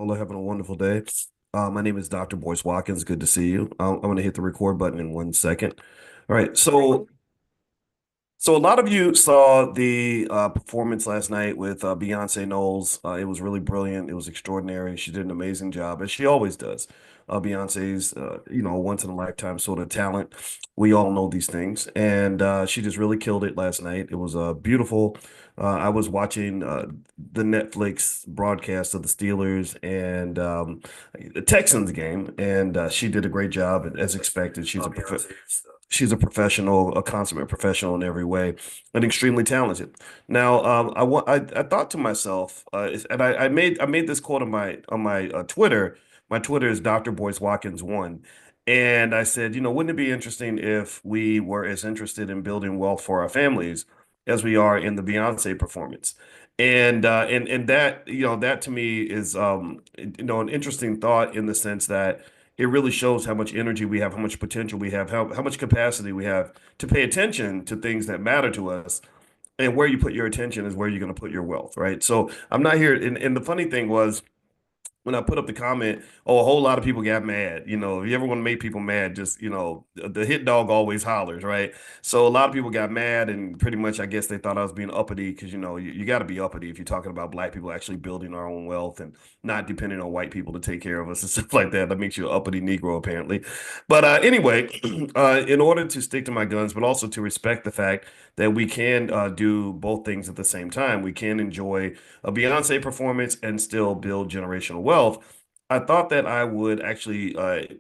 All are having a wonderful day. My name is Dr. Boyce Watkins. Good to see you. I'm going to hit the record button in 1 second. All right. So a lot of you saw the performance last night with Beyonce Knowles. It was really brilliant. It was extraordinary. She did an amazing job, as she always does. Beyonce's, once in a lifetime sort of talent. We all know these things, and she just really killed it last night. It was beautiful. I was watching the Netflix broadcast of the Steelers and the Texans game, and she did a great job as expected. She's a professional, a consummate professional in every way, and extremely talented. Now, I thought to myself, and I made this quote on my Twitter. My Twitter is Dr. Boyce Watkins one, and I said, wouldn't it be interesting if we were as interested in building wealth for our families as we are in the Beyonce performance? And that that to me is an interesting thought in the sense that it really shows how much energy we have, how much potential we have, how much capacity we have to pay attention to things that matter to us. And where you put your attention is where you're going to put your wealth, right? So I'm not here. And the funny thing was, when I put up the comment, oh, a whole lot of people got mad. If you ever want to make people mad, just, the hit dog always hollers, right? So a lot of people got mad and pretty much, I guess they thought I was being uppity because, you got to be uppity if you're talking about black people actually building our own wealth and not depending on white people to take care of us and stuff like that. That makes you an uppity Negro, apparently. But anyway, in order to stick to my guns, but also to respect the fact that we can do both things at the same time, we can enjoy a Beyonce performance and still build generational wealth. I thought that I would actually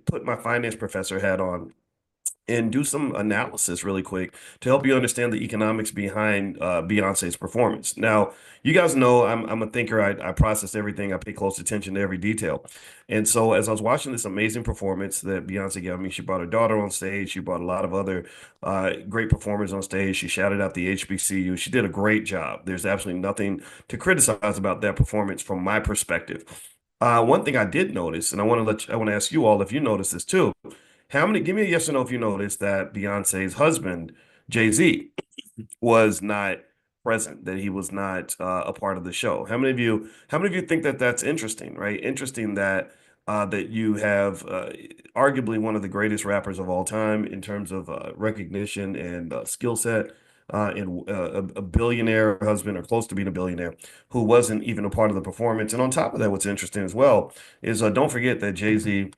put my finance professor hat on and do some analysis really quick to help you understand the economics behind Beyonce's performance. Now, you guys know I'm a thinker. I process everything. I pay close attention to every detail. And so as I was watching this amazing performance that Beyonce gave, I mean, she brought her daughter on stage. She brought a lot of other great performers on stage. She shouted out the HBCU. She did a great job. There's absolutely nothing to criticize about that performance from my perspective. One thing I did notice, and I want to ask you all if you noticed this too. Give me a yes or no if you noticed that Beyonce's husband, Jay-Z, was not present, that he was not a part of the show. How many of you think that that's interesting, right? Interesting that you have arguably one of the greatest rappers of all time in terms of recognition and skill set. And a billionaire husband or close to being a billionaire who wasn't even a part of the performance. And on top of that, what's interesting as well is don't forget that Jay-Z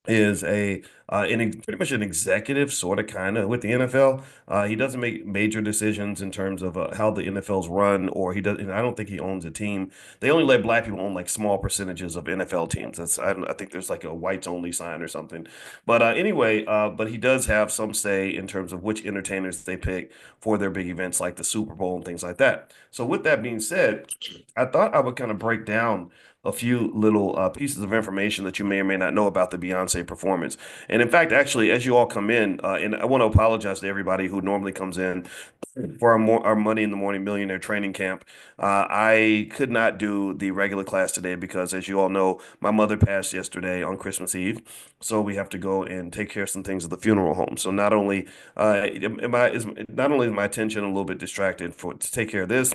is pretty much an executive sort of kind of with the NFL. He doesn't make major decisions in terms of how the NFL's run, or he does. And I don't think he owns a team. They only let black people own like small percentages of NFL teams. I think there's like a whites only sign or something. But anyway, but he does have some say in terms of which entertainers they pick for their big events like the Super Bowl and things like that. So with that being said, I thought I would kind of break down a few little pieces of information that you may or may not know about the Beyonce performance. And in fact, actually, as you all come in, and I want to apologize to everybody who normally comes in for our Money in the Morning Millionaire training camp. I could not do the regular class today because, as you all know, my mother passed yesterday on Christmas Eve. So we have to go and take care of some things at the funeral home. So not only is my attention a little bit distracted to take care of this,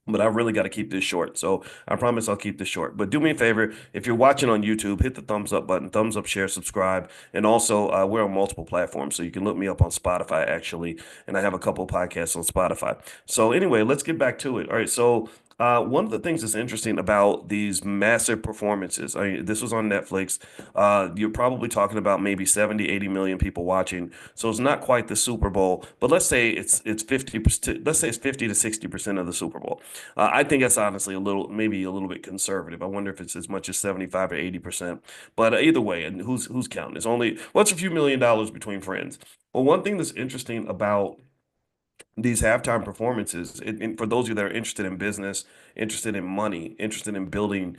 but I really got to keep this short. So I promise I'll keep this short. But do me a favor, if you're watching on YouTube, hit the thumbs up button, thumbs up, share, subscribe. And also, we're on multiple platforms. So you can look me up on Spotify, actually. And I have a couple of podcasts on Spotify. So anyway, let's get back to it. All right. So one of the things that's interesting about these massive performances, this was on Netflix. You're probably talking about maybe 70, 80 million people watching. So it's not quite the Super Bowl, but let's say it's 50%, let's say it's 50 to 60% of the Super Bowl. I think that's honestly maybe a little bit conservative. I wonder if it's as much as 75 or 80%. But either way, and who's counting? It's only what's a few $1 million between friends. Well, one thing that's interesting about these halftime performances, and for those of you that are interested in business, interested in money, interested in building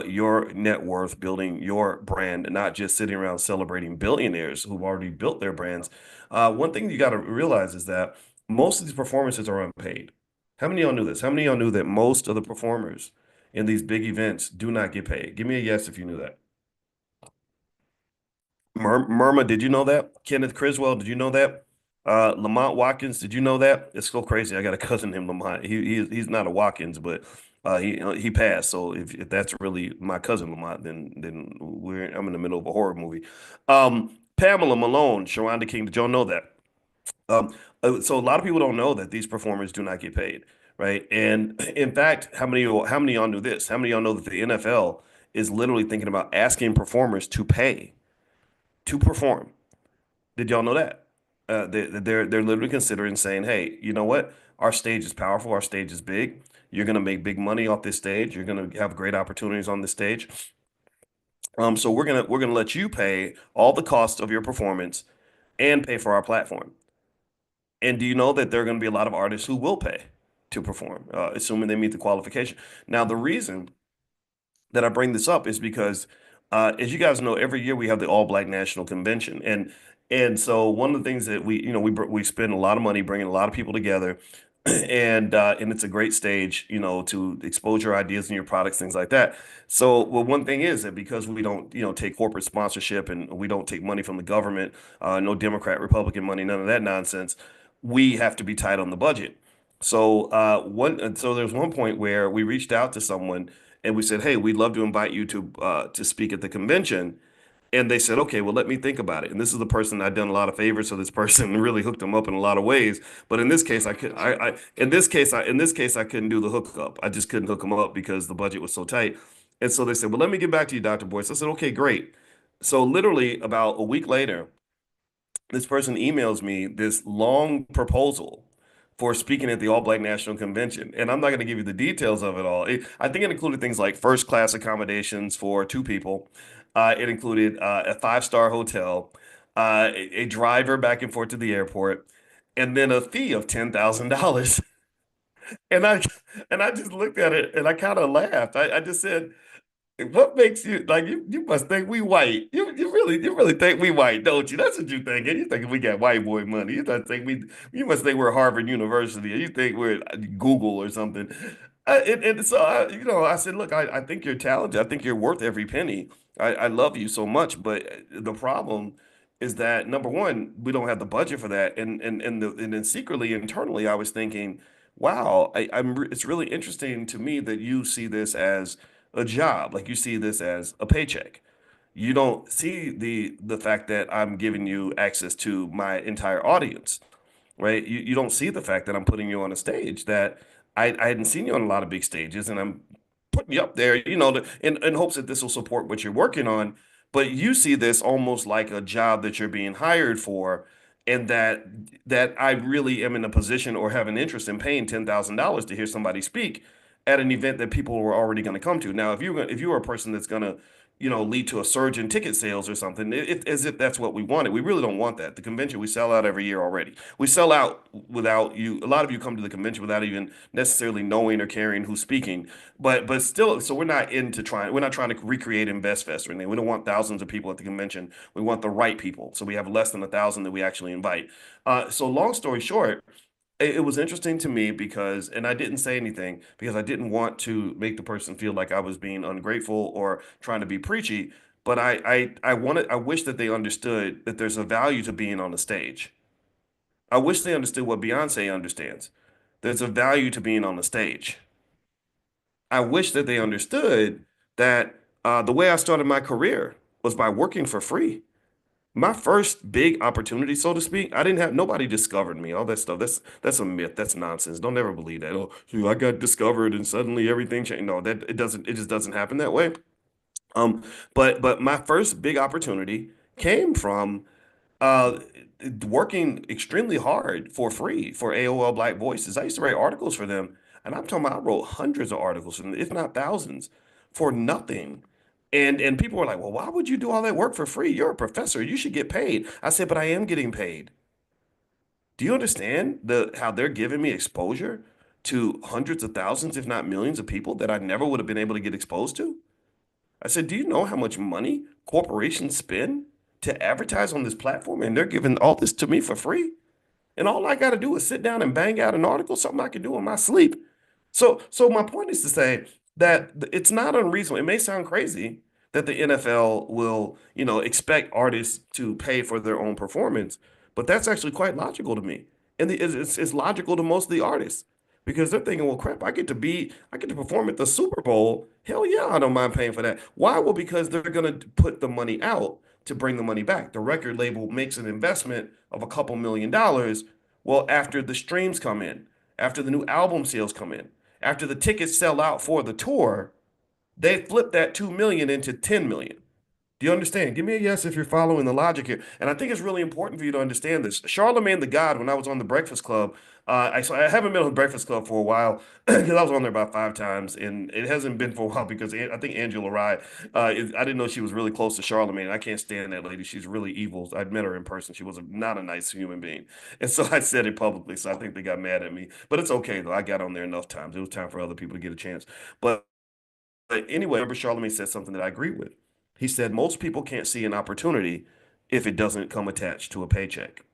your net worth, building your brand, not just sitting around celebrating billionaires who've already built their brands. One thing you got to realize is that most of these performances are unpaid. How many of y'all knew this? How many of y'all knew that most of the performers in these big events do not get paid? Give me a yes if you knew that. Murma, did you know that? Kenneth Criswell, did you know that? Lamont Watkins, did you know that? It's so crazy. I got a cousin named Lamont. He's not a Watkins, but He passed. So if that's really my cousin Lamont, then I'm in the middle of a horror movie. Pamela Malone, Sharonda King, did y'all know that? Um, so a lot of people don't know that these performers do not get paid, right? And in fact, how many of y'all knew this? How many of y'all know that the NFL is literally thinking about asking performers to pay to perform? Did y'all know that? They're literally considering saying, "Hey, you know what? Our stage is powerful. Our stage is big. You're gonna make big money off this stage. You're gonna have great opportunities on this stage. So we're gonna let you pay all the cost of your performance and pay for our platform." And do you know that there are going to be a lot of artists who will pay to perform, assuming they meet the qualification? Now, the reason that I bring this up is because, as you guys know, every year we have the All Black National Convention, and so one of the things that we spend a lot of money bringing a lot of people together, and it's a great stage, to expose your ideas and your products, things like that. So, well, one thing is that because we don't, take corporate sponsorship and we don't take money from the government, no Democrat, Republican money, none of that nonsense, we have to be tight on the budget. So there's one point where we reached out to someone and we said, "Hey, we'd love to invite you to speak at the convention." And they said, "Okay, well, let me think about it." And this is the person I'd done a lot of favors, so this person really hooked them up in a lot of ways. But in this case, I couldn't do the hookup. I just couldn't hook them up because the budget was so tight. And so they said, "Well, let me get back to you, Dr. Boyce." I said, "Okay, great." So literally about a week later, this person emails me this long proposal for speaking at the All Black National Convention. And I'm not going to give you the details of it all. I think it included things like first class accommodations for two people. It included a five-star hotel, a driver back and forth to the airport, and then a fee of $10,000. And I just looked at it and I kind of laughed. I just said, what makes you like you must think we white. You really think we white, don't you? That's what you thinking. You thinking we got white boy money. You must think we're Harvard University or you think we're Google or something. And so I said, look, I think you're talented. I think you're worth every penny. I love you so much, but the problem is that number one, we don't have the budget for that. And then secretly internally, I was thinking, wow, it's really interesting to me that you see this as a job. Like you see this as a paycheck. You don't see the fact that I'm giving you access to my entire audience, right? You don't see the fact that I'm putting you on a stage that I hadn't seen you on a lot of big stages, and I'm putting you up there, in hopes that this will support what you're working on. But you see this almost like a job that you're being hired for, and that I really am in a position or have an interest in paying $10,000 to hear somebody speak at an event that people were already going to come to. Now, if you're a person that's going to lead to a surge in ticket sales or something, as if that's what we wanted. We really don't want that. The convention, we sell out every year already. We sell out without you. A lot of you come to the convention without even necessarily knowing or caring who's speaking. But still, so we're not trying to recreate InvestFest or anything. We don't want thousands of people at the convention. We want the right people. So we have less than 1,000 that we actually invite. So long story short, it was interesting to me because, and I didn't say anything because I didn't want to make the person feel like I was being ungrateful or trying to be preachy. But I wish that they understood that there's a value to being on the stage. I wish they understood what Beyonce understands. There's a value to being on the stage. I wish that they understood that the way I started my career was by working for free. My first big opportunity, so to speak, I didn't have nobody discovered me. All that stuff. That's a myth. That's nonsense. Don't ever believe that. Oh, so I got discovered and suddenly everything changed. No, that it doesn't. It just doesn't happen that way. Um, but my first big opportunity came from uh working extremely hard for free for AOL Black Voices. I used to write articles for them, and I'm talking about I wrote hundreds of articles for them, if not thousands, for nothing. And people were like, "Well, why would you do all that work for free? You're a professor. You should get paid." I said, "But I am getting paid. Do you understand how they're giving me exposure to hundreds of thousands, if not millions of people that I never would have been able to get exposed to?" I said, "Do you know how much money corporations spend to advertise on this platform? And they're giving all this to me for free. And all I got to do is sit down and bang out an article, something I can do in my sleep." So my point is to say that it's not unreasonable. It may sound crazy that the NFL will, expect artists to pay for their own performance, but that's actually quite logical to me. And it's logical to most of the artists because they're thinking, well, crap, I get to perform at the Super Bowl. Hell yeah, I don't mind paying for that. Why? Well, because they're going to put the money out to bring the money back. The record label makes an investment of a couple $1 million. Well, after the streams come in, after the new album sales come in, after the tickets sell out for the tour, they flip that 2 million into 10 million. Do you understand? Give me a yes if you're following the logic here. And I think it's really important for you to understand this. Charlemagne the God, when I was on the Breakfast Club, I haven't been on the Breakfast Club for a while because I was on there about 5 times, and it hasn't been for a while because I think Angela Rye, I didn't know she was really close to Charlemagne. I can't stand that lady. She's really evil. I'd met her in person. She was not a nice human being. And so I said it publicly. So I think they got mad at me. But it's okay, though. I got on there enough times. It was time for other people to get a chance. But anyway, remember Charlemagne said something that I agree with. He said most people can't see an opportunity if it doesn't come attached to a paycheck.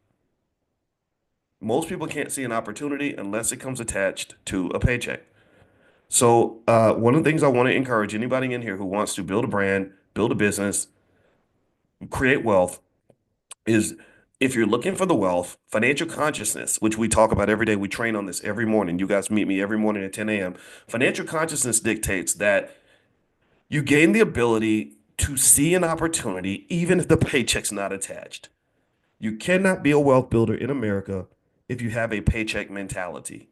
Most people can't see an opportunity unless it comes attached to a paycheck. So, one of the things I want to encourage anybody in here who wants to build a brand, build a business, create wealth is if you're looking for the wealth, financial consciousness, which we talk about every day, we train on this every morning. You guys meet me every morning at 10 a.m. Financial consciousness dictates that you gain the ability to see an opportunity even if the paycheck's not attached. You cannot be a wealth builder in America if you have a paycheck mentality.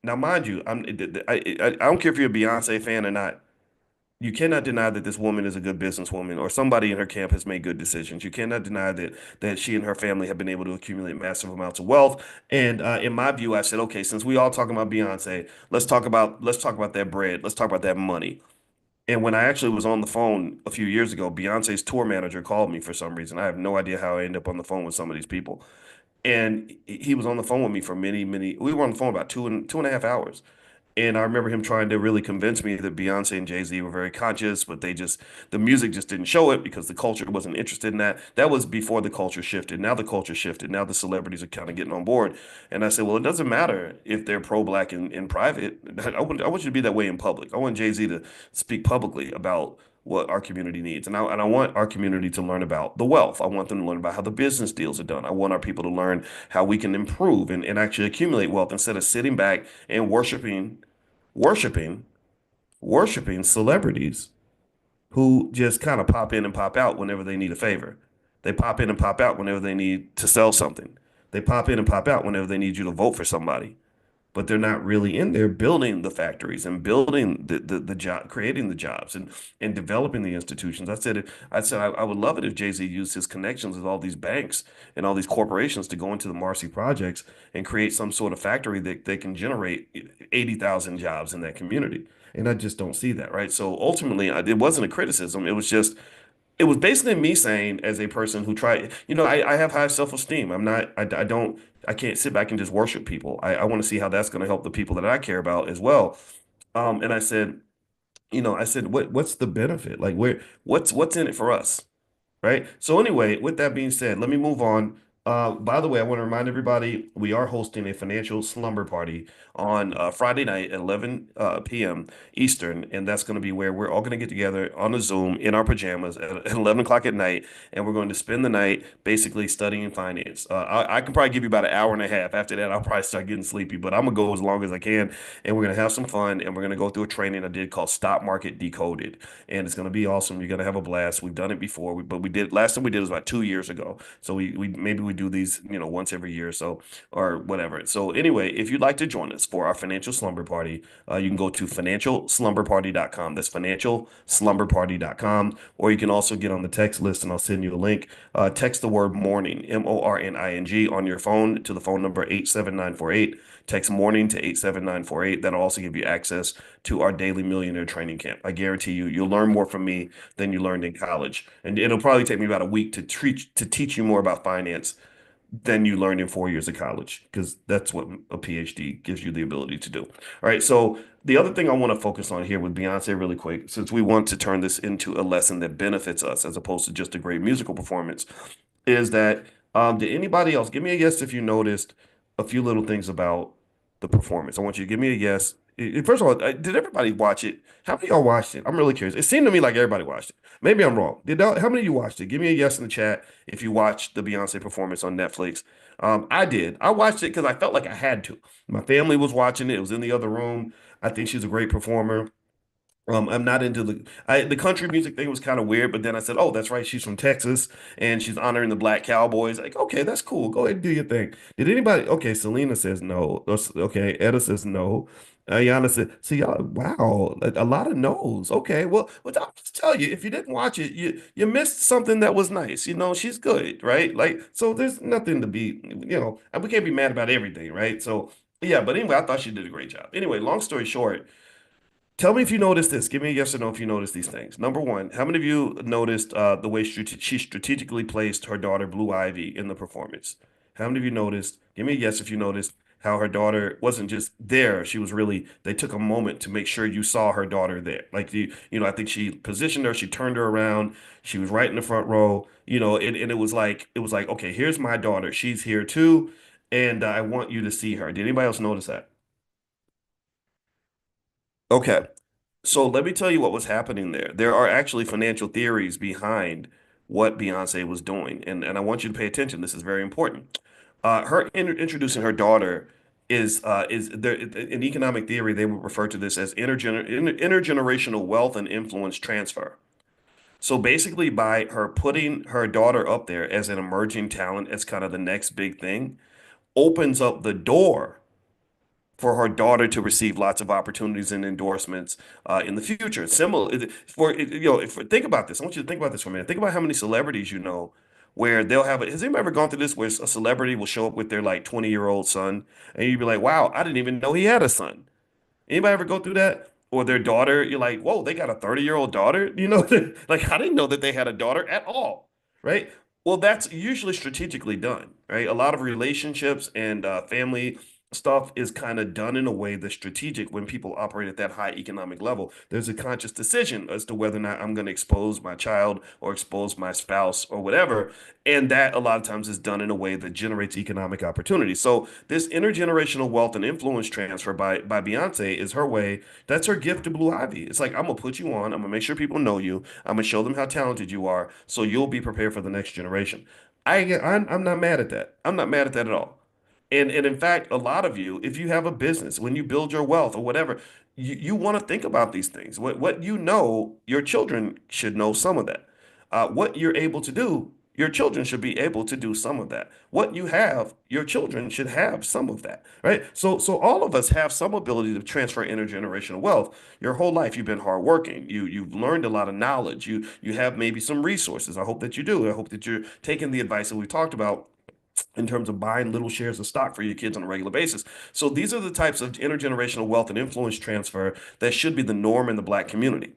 Now, mind you, I don't care if you're a Beyonce fan or not. You cannot deny that this woman is a good businesswoman or somebody in her camp has made good decisions. You cannot deny that she and her family have been able to accumulate massive amounts of wealth. And in my view, I said, okay, since we all talking about Beyonce, let's talk about that bread. Let's talk about that money. And when I actually was on the phone a few years ago, Beyonce's tour manager called me for some reason. I have no idea how I ended up on the phone with some of these people. And he was on the phone with me for we were on the phone about 2.5 hours. And I remember him trying to really convince me that Beyonce and Jay-Z were very conscious, but the music just didn't show it because the culture wasn't interested in that. That was before the culture shifted. Now the culture shifted. Now the celebrities are kind of getting on board. And I said, well, it doesn't matter if they're pro-black in private. I want you to be that way in public. I want Jay-Z to speak publicly about what our community needs. And I want our community to learn about the wealth. I want them to learn about how the business deals are done. I want our people to learn how we can improve and actually accumulate wealth instead of sitting back and worshiping, worshiping celebrities who just kind of pop in and pop out whenever they need a favor. They pop in and pop out whenever they need to sell something. They pop in and pop out whenever they need you to vote for somebody, but they're not really in there building the factories and building the job, creating the jobs and developing the institutions. I would love it if Jay-Z used his connections with all these banks and all these corporations to go into the Marcy projects and create some sort of factory that they can generate 80,000 jobs in that community. And I just don't see that, right? So ultimately, it wasn't a criticism. It was basically me saying, as a person who tried, I have high self-esteem. I can't sit back and just worship people. I want to see how that's going to help the people that I care about as well. And I said, what's the benefit? Like, what's in it for us? Right. So anyway, with that being said, let me move on. By the way, I want to remind everybody we are hosting a financial slumber party on Friday night at 11 p.m. Eastern, and that's going to be where we're all going to get together on a Zoom in our pajamas at 11 o'clock at night, and we're going to spend the night basically studying finance. I can probably give you about an hour and a half. After that, I'll probably start getting sleepy, but I'm gonna go as long as I can, and we're gonna have some fun, and we're gonna go through a training I did called Stock Market Decoded, and it's going to be awesome. You're going to have a blast. We've done it before, but we did last time we did was about 2 years ago. So we maybe we do these, once every year or so or whatever. So anyway, if you'd like to join us for our financial slumber party, you can go to financialslumberparty.com. That's financialslumberparty.com, or you can also get on the text list and I'll send you a link. Text the word morning, MORNING, on your phone to the phone number 87948. Text morning to 87948. That'll also give you access to our daily millionaire training camp. I guarantee you'll learn more from me than you learned in college. And it'll probably take me about a week to teach you more about finance than you learned in 4 years of college, because that's what a PhD gives you the ability to do. All right. So the other thing I want to focus on here with Beyonce really quick, since we want to turn this into a lesson that benefits us as opposed to just a great musical performance, is that did anybody else give me a yes if you noticed a few little things about the performance? I want you to give me a yes. First of all, did everybody watch it? How many of y'all watched it? I'm really curious. It seemed to me like everybody watched it. Maybe I'm wrong. How many of you watched it? Give me a yes in the chat if you watched the Beyonce performance on Netflix. I did. I watched it because I felt like I had to. My family was watching it. It was in the other room. I think she's a great performer. I'm not into the country music thing was kind of weird, but then I said, "Oh, that's right, she's from Texas and she's honoring the black cowboys." Like, okay, that's cool. Go ahead and do your thing. Did anybody? Okay, Selena says no. Okay, Etta says no. Ayana said, "See, y'all, wow, a lot of no's." Okay, well, I'll just tell you, if you didn't watch it, you missed something that was nice. You know, she's good, right? Like, so there's nothing to be, and we can't be mad about everything, right? So, yeah, but anyway, I thought she did a great job. Anyway, long story short. Tell me if you noticed this. Give me a yes or no if you noticed these things. Number one, how many of you noticed the way she strategically placed her daughter Blue Ivy in the performance? How many of you noticed? Give me a yes if you noticed how her daughter wasn't just there. She was really, they took a moment to make sure you saw her daughter there. Like I think she positioned her, she turned her around, she was right in the front row, and it was like, okay, here's my daughter. She's here too, and I want you to see her. Did anybody else notice that? Okay. So let me tell you what was happening there. There are actually financial theories behind what Beyonce was doing, and I want you to pay attention. This is very important. Her introducing her daughter is there in economic theory they would refer to this as intergenerational wealth and influence transfer. So basically, by her putting her daughter up there as an emerging talent, as kind of the next big thing, opens up the door for her daughter to receive lots of opportunities and endorsements in the future. Similar think about this. I want you to think about this for a minute. Think about how many celebrities you know where they'll have has anybody ever gone through this where a celebrity will show up with their like 20-year-old son and you'd be like, wow, I didn't even know he had a son. Anybody ever go through that? Or their daughter, you're like, whoa, they got a 30-year-old daughter? Like I didn't know that they had a daughter at all, right? Well, that's usually strategically done, right? A lot of relationships and family stuff is kind of done in a way that's strategic when people operate at that high economic level. There's a conscious decision as to whether or not I'm going to expose my child or expose my spouse or whatever. And that a lot of times is done in a way that generates economic opportunity. So this intergenerational wealth and influence transfer by Beyonce is her way. That's her gift to Blue Ivy. It's like I'm gonna put you on. I'm gonna make sure people know you. I'm gonna show them how talented you are, so you'll be prepared for the next generation. I'm not mad at that. I'm not mad at that at all. And in fact, a lot of you, if you have a business, when you build your wealth or whatever, you want to think about these things. What you know, your children should know some of that. What you're able to do, your children should be able to do some of that. What you have, your children should have some of that, right? So all of us have some ability to transfer intergenerational wealth. Your whole life, you've been hardworking. You've learned a lot of knowledge. You have maybe some resources. I hope that you do. I hope that you're taking the advice that we talked about in terms of buying little shares of stock for your kids on a regular basis. So these are the types of intergenerational wealth and influence transfer that should be the norm in the black community.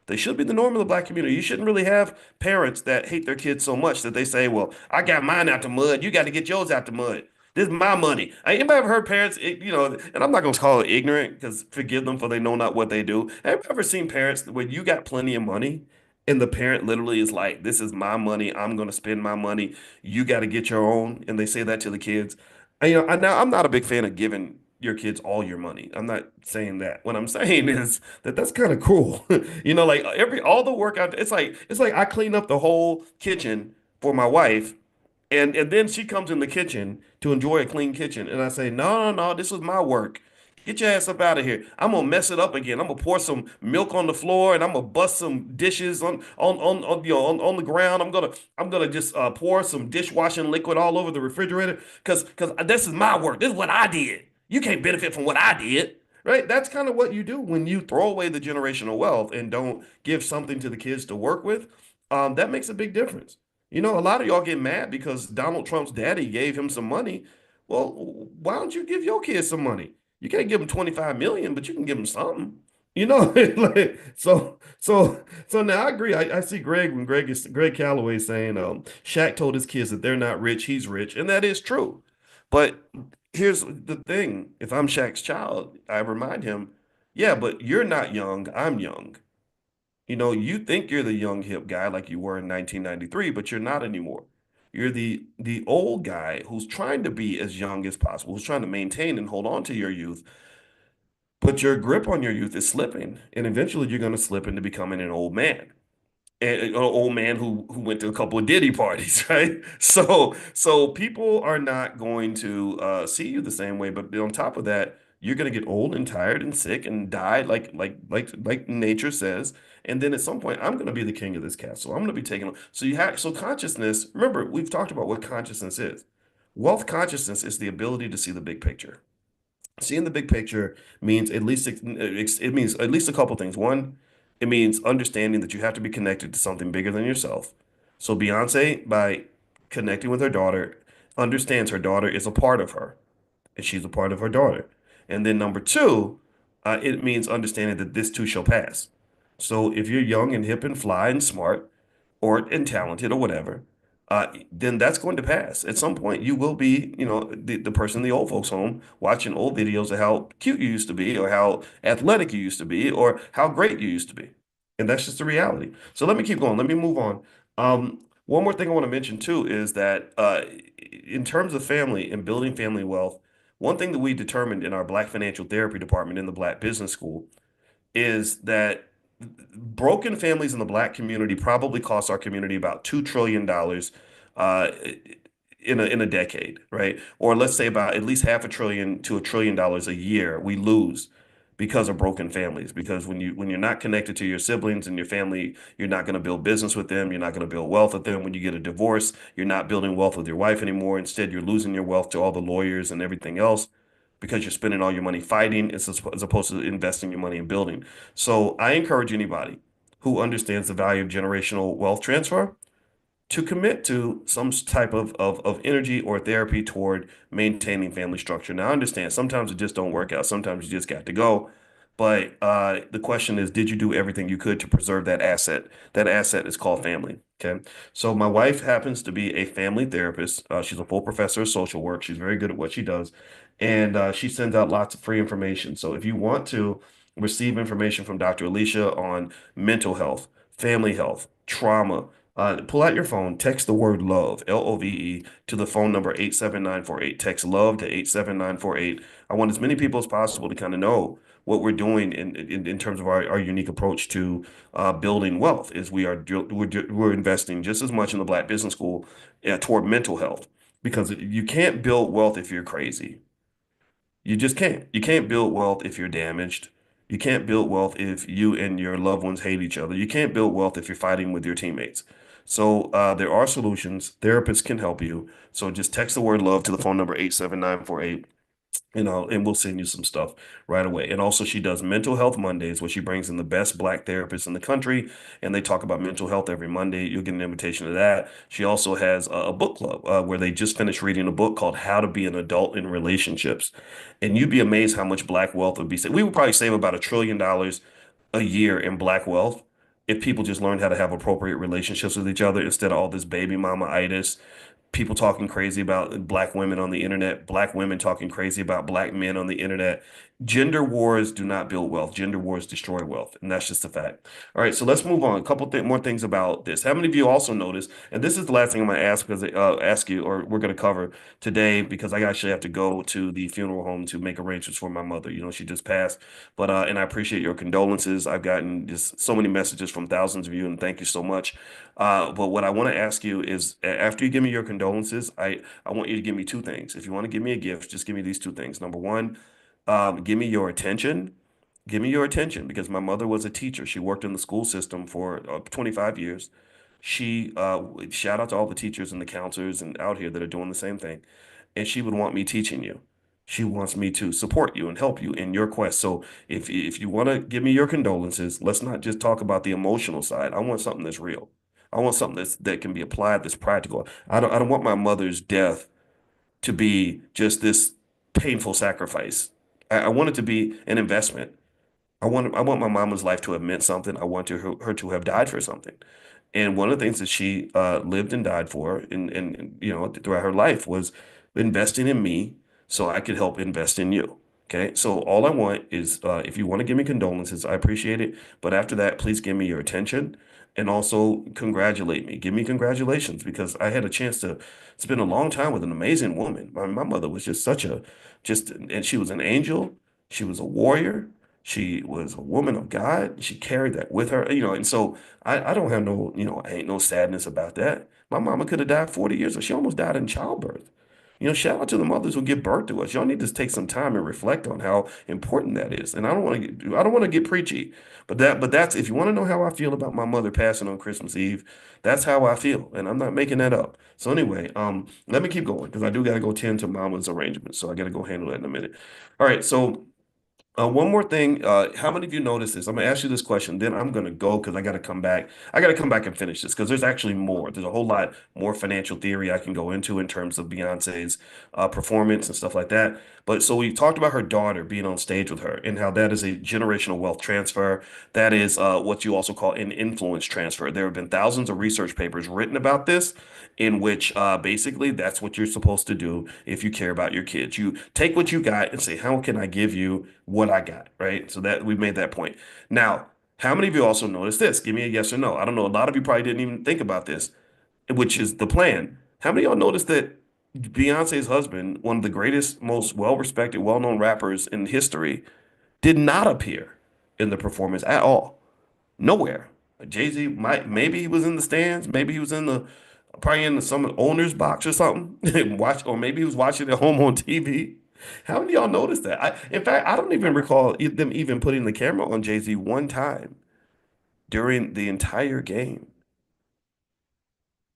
They should be the norm in the black community. You shouldn't really have parents that hate their kids so much that they say, well, I got mine out the mud. You got to get yours out the mud. This is my money. Anybody ever heard parents, and I'm not going to call it ignorant because forgive them for they know not what they do. Have you ever seen parents where you got plenty of money and the parent literally is like, this is my money. I'm going to spend my money. You got to get your own. And they say that to the kids. Now I'm not a big fan of giving your kids all your money. I'm not saying that. What I'm saying is that that's kind of cruel. Like all the work out, it's like I clean up the whole kitchen for my wife, and then she comes in the kitchen to enjoy a clean kitchen, and I say, no, no, no, this was my work. Get your ass up out of here. I'm gonna mess it up again. I'm gonna pour some milk on the floor, and I'm gonna bust some dishes on the ground. I'm gonna just pour some dishwashing liquid all over the refrigerator because this is my work. This is what I did. You can't benefit from what I did. Right? That's kind of what you do when you throw away the generational wealth and don't give something to the kids to work with. That makes a big difference. A lot of y'all get mad because Donald Trump's daddy gave him some money. Well, why don't you give your kids some money? You can't give them 25 million, but you can give them something. So now I agree. I see Greg Calloway saying Shaq told his kids that they're not rich, he's rich, and that is true. But here's the thing. If I'm Shaq's child, I remind him, yeah, but you're not young, I'm young. You think you're the young hip guy like you were in 1993, but you're not anymore. You're the old guy who's trying to be as young as possible, who's trying to maintain and hold on to your youth, but your grip on your youth is slipping, and eventually you're going to slip into becoming an old man. an old man who went to a couple of Diddy parties, right? So people are not going to see you the same way. But on top of that, you're going to get old and tired and sick and die, like nature says. And then at some point, I'm going to be the king of this castle. I'm going to be taking. So you have consciousness. Remember, we've talked about what consciousness is. Wealth consciousness is the ability to see the big picture. Seeing the big picture means it means at least a couple things. One, it means understanding that you have to be connected to something bigger than yourself. So Beyonce, by connecting with her daughter, understands her daughter is a part of her, and she's a part of her daughter. And then number two, it means understanding that this too shall pass. So if you're young and hip and fly and smart, or and talented or whatever, then that's going to pass. At some point, you will be, the person in the old folks' home watching old videos of how cute you used to be, or how athletic you used to be, or how great you used to be. And that's just the reality. So let me keep going. Let me move on. One more thing I want to mention too is that in terms of family and building family wealth, one thing that we determined in our Black Financial Therapy department in the Black Business School is that broken families in the Black community probably cost our community about $2 trillion uh, in a decade, right? Or let's say about at least half a trillion to $1 trillion a year we lose because of broken families. Because when you're not connected to your siblings and your family, you're not going to build business with them. You're not going to build wealth with them. When you get a divorce, you're not building wealth with your wife anymore. Instead, you're losing your wealth to all the lawyers and everything else because you're spending all your money fighting as opposed to investing your money in building. So I encourage anybody who understands the value of generational wealth transfer to commit to some type of energy or therapy toward maintaining family structure. Now, I understand sometimes it just don't work out. Sometimes you just got to go. But the question is, did you do everything you could to preserve that asset? That asset is called family. Okay. So my wife happens to be a family therapist. She's a full professor of social work. She's very good at what she does. And she sends out lots of free information. So if you want to receive information from Dr. Alicia on mental health, family health, trauma, pull out your phone, text the word love, LOVE, to the phone number 87948. Text love to 87948. I want as many people as possible to kind of know what we're doing in terms of our unique approach to building wealth is we're investing just as much in the Black Business School toward mental health because you can't build wealth if you're crazy. You just can't. You can't build wealth if you're damaged. You can't build wealth if you and your loved ones hate each other. You can't build wealth if you're fighting with your teammates. So there are solutions. Therapists can help you. So just text the word love to the phone number 87948, and we'll send you some stuff right away. And also, she does Mental Health Mondays, where she brings in the best Black therapists in the country, and they talk about mental health every Monday. You'll get an invitation to that. She also has a book club where they just finished reading a book called How to Be an Adult in Relationships. And you'd be amazed how much Black wealth would be saved. We would probably save about $1 trillion a year in Black wealth if people just learned how to have appropriate relationships with each other instead of all this baby mama-itis, people talking crazy about Black women on the internet, Black women talking crazy about Black men on the internet. Gender wars do not build wealth. Gender wars destroy wealth, and that's just a fact. All right, so let's move on. A couple more things about this. How many of you also notice? And this is the last thing I'm going to ask because ask you, or we're going to cover today, because I actually have to go to the funeral home to make arrangements for my mother. She just passed, but and I appreciate your condolences. I've gotten just so many messages from thousands of you, and thank you so much. But what I want to ask you is, after you give me your condolences, I want you to give me two things. If you want to give me a gift, just give me these two things. Number one, give me your attention. Give me your attention because my mother was a teacher. She worked in the school system for 25 years. She shout out to all the teachers and the counselors and out here that are doing the same thing. And she would want me teaching you. She wants me to support you and help you in your quest. So if you want to give me your condolences, let's not just talk about the emotional side. I want something that's real. I want something that can be applied, that's practical. I don't want my mother's death to be just this painful sacrifice. I want it to be an investment. I want my mama's life to have meant something. I want her to have died for something. And one of the things that she lived and died for, and throughout her life, was investing in me so I could help invest in you. Okay, so all I want is if you want to give me condolences, I appreciate it. But after that, please give me your attention and also congratulate me. Give me congratulations because I had a chance to spend a long time with an amazing woman. My mother was just and she was an angel. She was a warrior. She was a woman of God. She carried that with her, and so I don't have no, I ain't no sadness about that. My mama could have died 40 years ago. She almost died in childbirth. Shout out to the mothers who give birth to us. Y'all need to take some time and reflect on how important that is. And I don't want to get preachy, but that's if you want to know how I feel about my mother passing on Christmas Eve, that's how I feel, and I'm not making that up. So anyway, let me keep going because I do got to go tend to mama's arrangements. So I got to go handle that in a minute. All right, so. One more thing. How many of you noticed this? I'm gonna ask you this question, then I'm gonna go because I gotta come back. I gotta come back and finish this because there's actually more. There's a whole lot more financial theory I can go into in terms of Beyonce's performance and stuff like that. But so we talked about her daughter being on stage with her and how that is a generational wealth transfer. That is what you also call an influence transfer. There have been thousands of research papers written about this, in which basically that's what you're supposed to do if you care about your kids. You take what you got and say, how can I give you what I got, right? So that we've made that point. Now, how many of you also noticed this? Give me a yes or no. I don't know. A lot of you probably didn't even think about this, which is the plan. How many of y'all noticed that Beyonce's husband, one of the greatest, most well-respected, well-known rappers in history, did not appear in the performance at all? Nowhere. Jay-Z might, maybe he was in the stands, maybe he was in the probably in some owner's box or something, watch, or maybe he was watching at home on TV. How many of y'all noticed that? In fact, I don't even recall them even putting the camera on Jay-Z one time during the entire game.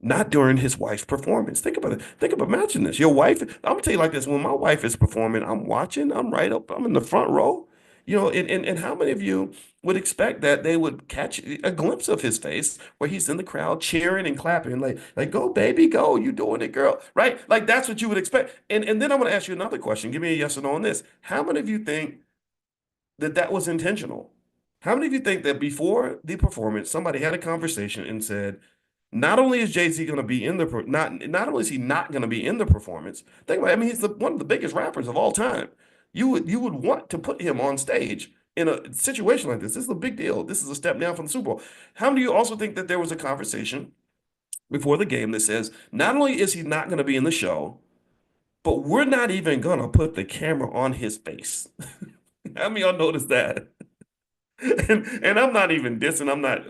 Not during his wife's performance. Think about it. Imagine this. Your wife, I'm gonna tell you like this, when my wife is performing, I'm watching, I'm right up, I'm in the front row. And how many of you would expect that they would catch a glimpse of his face where he's in the crowd cheering and clapping, like go, baby, go, you doing it, girl, right? Like that's what you would expect. And then I'm gonna ask you another question. Give me a yes or no on this. How many of you think that that was intentional? How many of you think that before the performance, somebody had a conversation and said, not only is Jay-Z going to be in the not only is he not going to be in the performance, think about it, I mean, he's one of the biggest rappers of all time. You would want to put him on stage in a situation like this. This is a big deal. This is a step down from the Super Bowl. How many of you also think that there was a conversation before the game that says not only is he not going to be in the show, but we're not even going to put the camera on his face? How many of y'all noticed that? And I'm not even dissing. I'm not,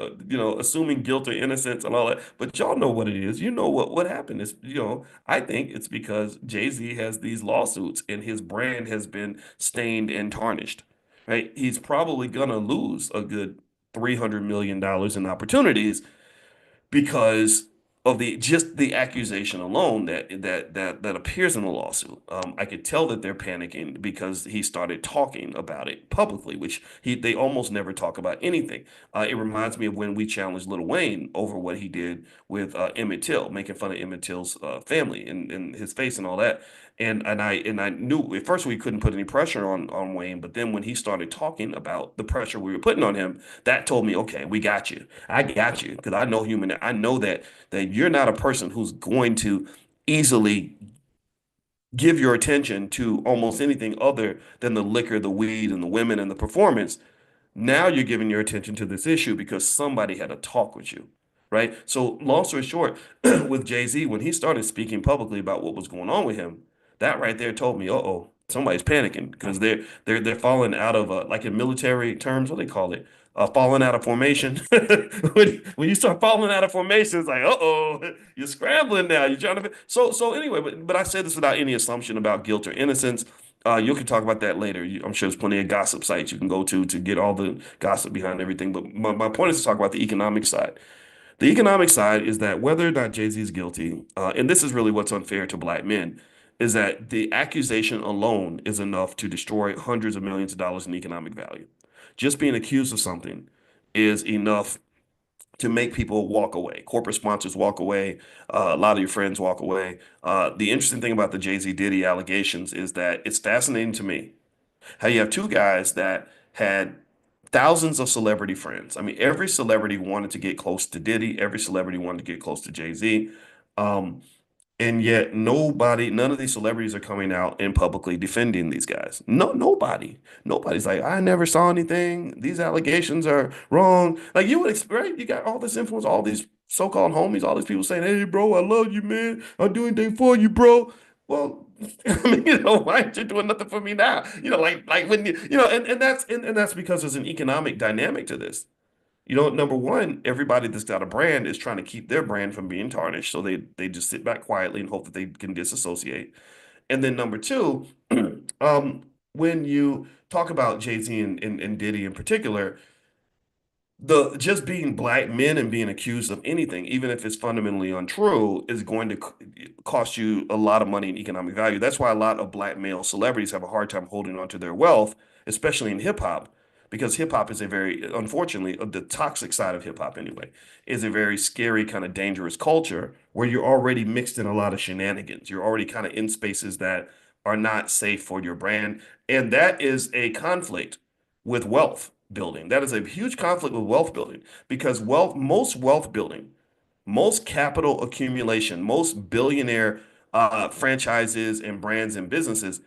assuming guilt or innocence and all that. But y'all know what it is. You know what happened is, I think it's because Jay-Z has these lawsuits and his brand has been stained and tarnished, right? He's probably gonna lose a good $300 million in opportunities because of the accusation alone that appears in the lawsuit. I could tell that they're panicking because he started talking about it publicly, which they almost never talk about anything. It reminds me of when we challenged Lil Wayne over what he did with Emmett Till, making fun of Emmett Till's family and his face and all that. And I knew at first we couldn't put any pressure on Wayne, but then when he started talking about the pressure we were putting on him, that told me, okay, we got you. I got you because I know human. I know that you're not a person who's going to easily give your attention to almost anything other than the liquor, the weed, and the women and the performance. Now you're giving your attention to this issue because somebody had a talk with you, right? So, long story short, with Jay-Z, when he started speaking publicly about what was going on with him, that right there told me, uh-oh, somebody's panicking because they're falling out of like in military terms, what do they call it? Falling out of formation. When you start falling out of formation, it's like, uh-oh, you're scrambling now. You're trying to. So anyway, but I said this without any assumption about guilt or innocence. You can talk about that later. I'm sure there's plenty of gossip sites you can go to get all the gossip behind everything. But my point is to talk about the economic side. The economic side is that whether or not Jay-Z is guilty, and this is really what's unfair to black men, is that the accusation alone is enough to destroy hundreds of millions of dollars in economic value. Just being accused of something is enough to make people walk away. Corporate sponsors walk away. A lot of your friends walk away. The interesting thing about the Jay-Z Diddy allegations is that it's fascinating to me how you have two guys that had thousands of celebrity friends. I mean, every celebrity wanted to get close to Diddy. Every celebrity wanted to get close to Jay-Z. Um, and yet none of these celebrities are coming out and publicly defending these guys. No, nobody. Nobody's like, I never saw anything. These allegations are wrong. Like you would expect, right? You got all this influence, all these so-called homies, all these people saying, hey, bro, I love you, man. I'll do anything for you, bro. Well, I mean, why aren't you doing nothing for me now? Like when and that's because there's an economic dynamic to this. Number one, everybody that's got a brand is trying to keep their brand from being tarnished. So they just sit back quietly and hope that they can disassociate. And then number two, when you talk about Jay-Z and Diddy in particular, the just being black men and being accused of anything, even if it's fundamentally untrue, is going to cost you a lot of money and economic value. That's why a lot of black male celebrities have a hard time holding on to their wealth, especially in hip hop, because hip hop is a very, unfortunately, the toxic side of hip hop anyway, is a very scary, kind of dangerous culture where you're already mixed in a lot of shenanigans. You're already kind of in spaces that are not safe for your brand. And that is a conflict with wealth building. That is a huge conflict with wealth building because most wealth building, most capital accumulation, most billionaire franchises and brands and businesses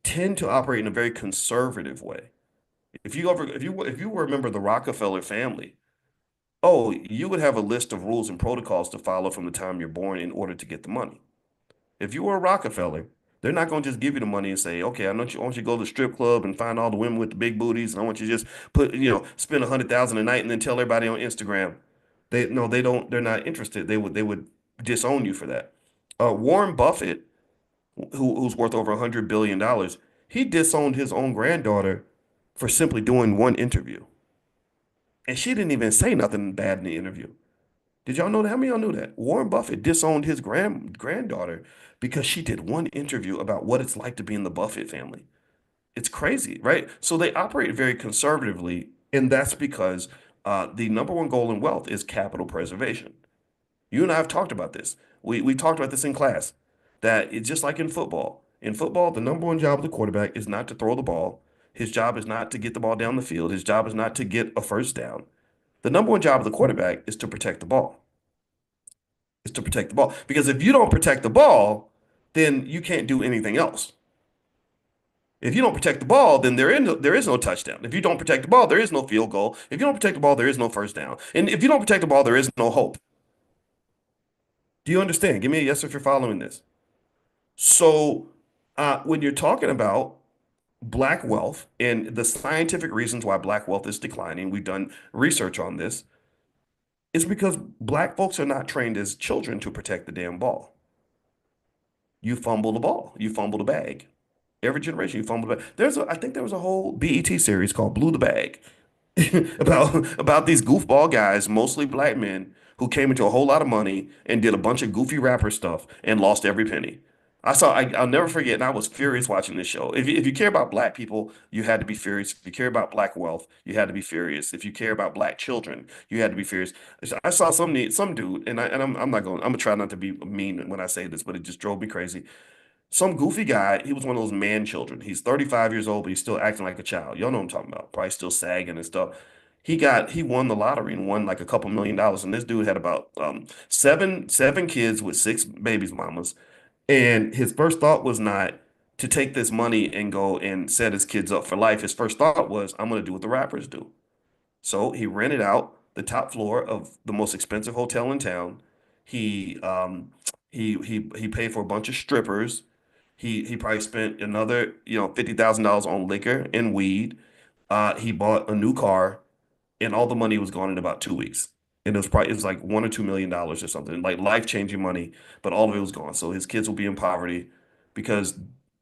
tend to operate in a very conservative way. If you remember the Rockefeller family, oh, you would have a list of rules and protocols to follow from the time you're born in order to get the money. If you were a Rockefeller, they're not going to just give you the money and say, okay, I want you to go to the strip club and find all the women with the big booties, and I want you to just spend 100,000 a night and then tell everybody on Instagram. They no, they don't. They're not interested. They would disown you for that. Warren Buffett, who's worth over $100 billion, he disowned his own granddaughter for simply doing one interview, and she didn't even say nothing bad in the interview. Did y'all know that? How many of y'all knew that? Warren Buffett disowned his granddaughter because she did one interview about what it's like to be in the Buffett family. It's crazy, right? So they operate very conservatively, and that's because the number one goal in wealth is capital preservation. You and I have talked about this. We talked about this in class, that it's just like in football. In football, the number one job of the quarterback is not to throw the ball. His job is not to get the ball down the field. His job is not to get a first down. The number one job of the quarterback is to protect the ball. Is to protect the ball. Because if you don't protect the ball, then you can't do anything else. If you don't protect the ball, then there is no touchdown. If you don't protect the ball, there is no field goal. If you don't protect the ball, there is no first down. And if you don't protect the ball, there is no hope. Do you understand? Give me a yes if you're following this. So, when you're talking about black wealth and the scientific reasons why black wealth is declining, we've done research on this, is because black folks are not trained as children to protect the damn ball. You fumble the ball, you fumble the bag. Every generation, you fumble the bag. I think there was a whole BET series called Blew the Bag about these goofball guys, mostly black men, who came into a whole lot of money and did a bunch of goofy rapper stuff and lost every penny. I'll never forget, and I was furious watching this show. If you care about black people, you had to be furious. If you care about black wealth, you had to be furious. If you care about black children, you had to be furious. I saw some dude, I'm not going. I'm gonna try not to be mean when I say this, but it just drove me crazy. Some goofy guy, he was one of those man children. He's 35 years old, but he's still acting like a child. Y'all know what I'm talking about. Probably still sagging and stuff. He won the lottery and won like a couple $1 million. And this dude had about seven kids with six babies mamas. And his first thought was not to take this money and go and set his kids up for life. His first thought was, I'm gonna do what the rappers do. So he rented out the top floor of the most expensive hotel in town. He he paid for a bunch of strippers. He probably spent another, $50,000 on liquor and weed. He bought a new car, and all the money was gone in about 2 weeks. And it was like $1 or $2 million or something, like life-changing money, but all of it was gone. So his kids will be in poverty because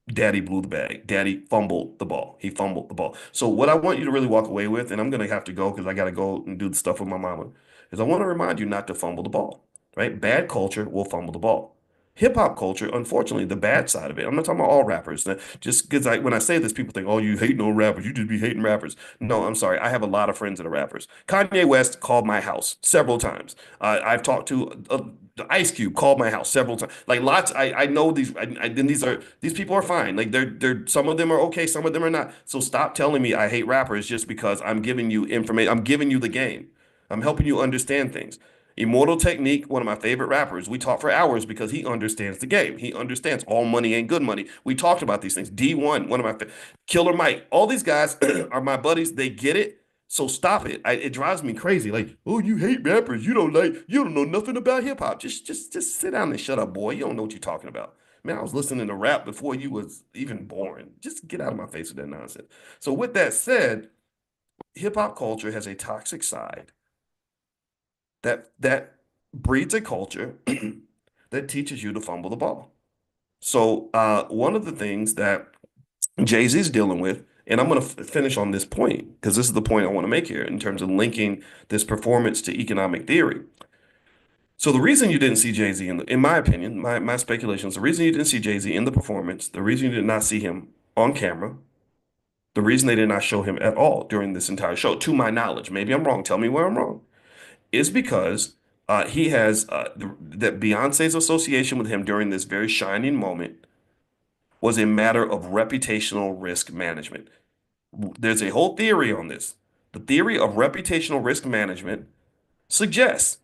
daddy blew the bag. Daddy fumbled the ball. He fumbled the ball. So what I want you to really walk away with, and I'm gonna have to go because I gotta go and do the stuff with my mama, is I want to remind you not to fumble the ball, right? Bad culture will fumble the ball. Hip hop culture, unfortunately, the bad side of it. I'm not talking about all rappers. Just because when I say this, people think, oh, you hate no rappers. You just be hating rappers. No, I'm sorry. I have a lot of friends that are rappers. Kanye West called my house several times. I've talked to Ice Cube called my house several times. Like lots. I know these. Then these people are fine. Like they're some of them are okay. Some of them are not. So stop telling me I hate rappers just because I'm giving you information. I'm giving you the game. I'm helping you understand things. Immortal Technique, one of my favorite rappers. We talked for hours because he understands the game. He understands all money ain't good money. We talked about these things. D1, one of my Killer Mike. All these guys are my buddies. They get it. So stop it. It drives me crazy. Like, oh, you hate rappers. You don't know nothing about hip hop. Just sit down and shut up, boy. You don't know what you're talking about. Man, I was listening to rap before you was even born. Just get out of my face with that nonsense. So with that said, hip hop culture has a toxic side that breeds a culture that teaches you to fumble the ball. So one of the things that Jay-Z is dealing with, and I'm going to finish on this point because this is the point I want to make here in terms of linking this performance to economic theory. So the reason you didn't see Jay-Z in my opinion, my speculations, the reason you didn't see Jay-Z in the performance, the reason you did not see him on camera, the reason they did not show him at all during this entire show, to my knowledge, maybe I'm wrong, tell me where I'm wrong, is because he has that Beyonce's association with him during this very shining moment was a matter of reputational risk management. There's a whole theory on this. The theory of reputational risk management suggests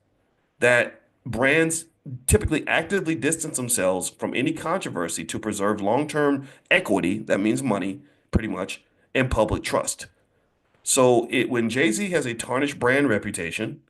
that brands typically actively distance themselves from any controversy to preserve long-term equity, that means money, pretty much, and public trust. So when Jay-Z has a tarnished brand reputation,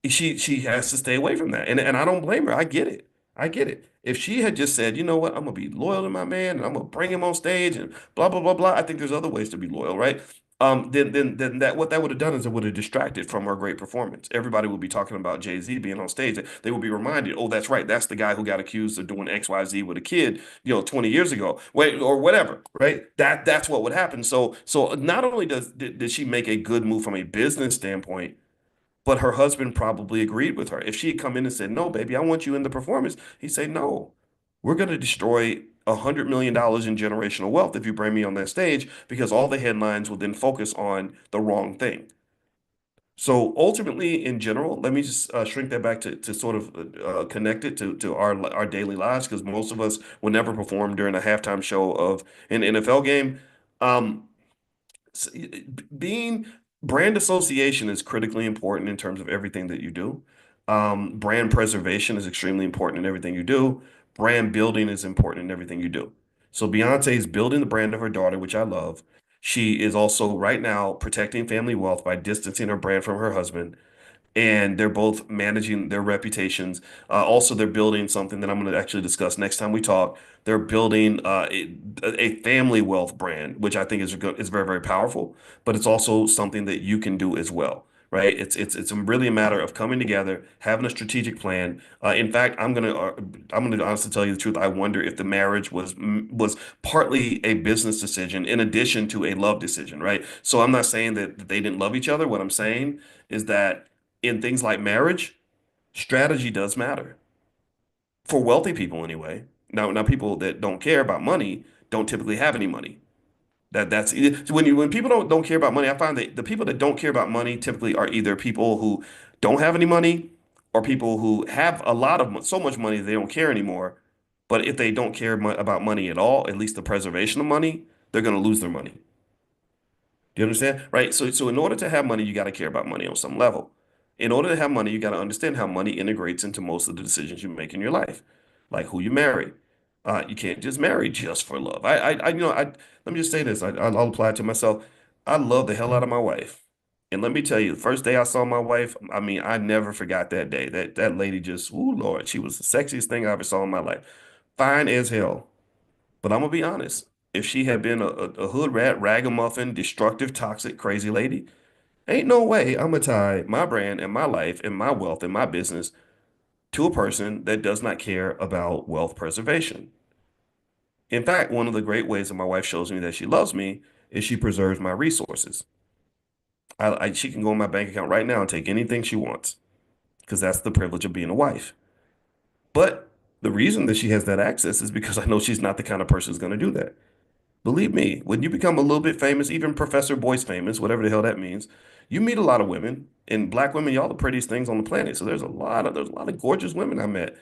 she has to stay away from that. And I don't blame her. I get it. I get it. If she had just said, you know what, I'm gonna be loyal to my man and I'm gonna bring him on stage and blah blah blah blah. I think there's other ways to be loyal, right? Then that what that would have done is it would have distracted from her great performance. Everybody would be talking about Jay-Z being on stage. They would be reminded, oh, that's right, that's the guy who got accused of doing XYZ with a kid, 20 years ago. Wait, or whatever, right? That's what would happen. So not only did she make a good move from a business standpoint, but her husband probably agreed with her. If she had come in and said, "No, baby, I want you in the performance," he'd say, "No, we're going to destroy $100 million in generational wealth if you bring me on that stage because all the headlines will then focus on the wrong thing." So ultimately, in general, let me just shrink that back to sort of connect it to our daily lives because most of us will never perform during a halftime show of an NFL game. Um, being brand association is critically important in terms of everything that you do. Brand preservation is extremely important in everything you do. Brand building is important in everything you do. So Beyonce is building the brand of her daughter, which I love. She is also right now protecting family wealth by distancing her brand from her husband and they're both managing their reputations. Also, they're building something that I'm going to actually discuss next time we talk. They're building a family wealth brand, which I think is very, very powerful, but it's also something that you can do as well, right? It's really a matter of coming together, having a strategic plan. In fact, I'm gonna honestly tell you the truth. I wonder if the marriage was partly a business decision in addition to a love decision, right? So I'm not saying that they didn't love each other. What I'm saying is that in things like marriage, strategy does matter for wealthy people anyway. Now people that don't care about money don't typically have any money. That's when people don't care about money. I find that the people that don't care about money typically are either people who don't have any money or people who have a lot of so much money they don't care anymore. But if they don't care about money at all, at least the preservation of money, they're going to lose their money. Do you understand? Right? So in order to have money, you got to care about money on some level. In order to have money, you got to understand how money integrates into most of the decisions you make in your life, like who you marry. You can't just marry just for love. Let me just say this. I'll apply it to myself. I love the hell out of my wife. And let me tell you, the first day I saw my wife, I mean, I never forgot that day. That lady just, ooh, Lord, she was the sexiest thing I ever saw in my life. Fine as hell. But I'm gonna be honest. If she had been a hood rat, ragamuffin, destructive, toxic, crazy lady, ain't no way I'm gonna tie my brand and my life and my wealth and my business to a person that does not care about wealth preservation. In fact, one of the great ways that my wife shows me that she loves me is she preserves my resources. She can go in my bank account right now and take anything she wants because that's the privilege of being a wife. But the reason that she has that access is because I know she's not the kind of person who's going to do that. Believe me, when you become a little bit famous, even Professor Boyce famous, whatever the hell that means, you meet a lot of women, and black women, y'all the prettiest things on the planet. So there's a lot of gorgeous women I met.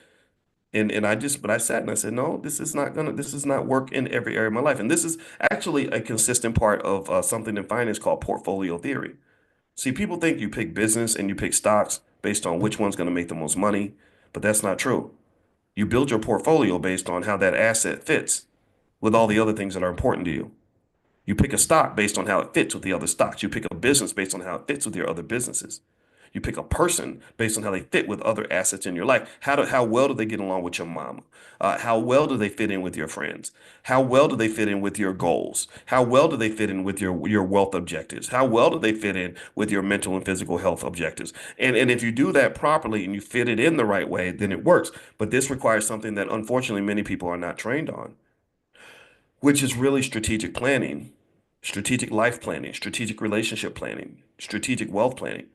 But I sat and I said, no, this is not work in every area of my life. And this is actually a consistent part of something in finance called portfolio theory. See, people think you pick business and you pick stocks based on which one's going to make the most money, but that's not true. You build your portfolio based on how that asset fits with all the other things that are important to you. You pick a stock based on how it fits with the other stocks. You pick a business based on how it fits with your other businesses. You pick a person based on how they fit with other assets in your life. How well do they get along with your mama? How well do they fit in with your friends? How well do they fit in with your goals? How well do they fit in with your wealth objectives? How well do they fit in with your mental and physical health objectives? And if you do that properly and you fit it in the right way, then it works. But this requires something that unfortunately many people are not trained on, which is really strategic planning, strategic life planning, strategic relationship planning, strategic wealth planning.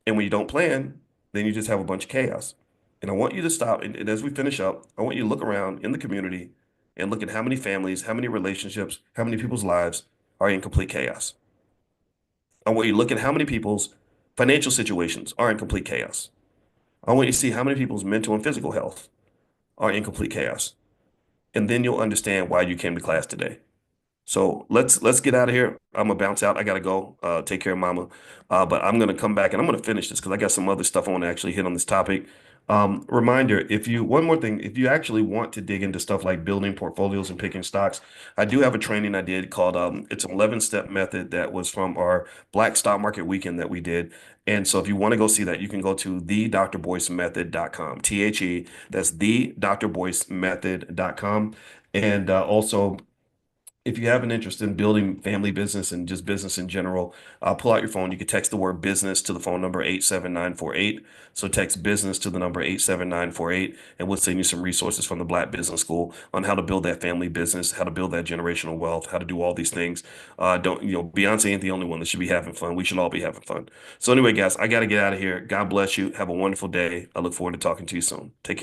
And when you don't plan, then you just have a bunch of chaos. And I want you to stop. And as we finish up, I want you to look around in the community and look at how many families, how many relationships, how many people's lives are in complete chaos. I want you to look at how many people's financial situations are in complete chaos. I want you to see how many people's mental and physical health are in complete chaos. And then you'll understand why you came to class today. So let's get out of here. I'm gonna bounce out. I gotta go take care of mama. But I'm gonna come back and I'm gonna finish this because I got some other stuff I want to actually hit on this topic. Reminder, if you one more thing, if you actually want to dig into stuff like building portfolios and picking stocks, I do have a training I did called it's an 11-step method that was from our Black Stock Market Weekend that we did. And so if you want to go see that, you can go to thedrboycemethod.com. That's thedrboycemethod.com. And also if you have an interest in building family business and just business in general, pull out your phone. You can text the word business to the phone number 87948. So text business to the number 87948, and we'll send you some resources from the Black Business School on how to build that family business, how to build that generational wealth, how to do all these things. Don't, Beyonce ain't the only one that should be having fun. We should all be having fun. So anyway, guys, I got to get out of here. God bless you. Have a wonderful day. I look forward to talking to you soon. Take care.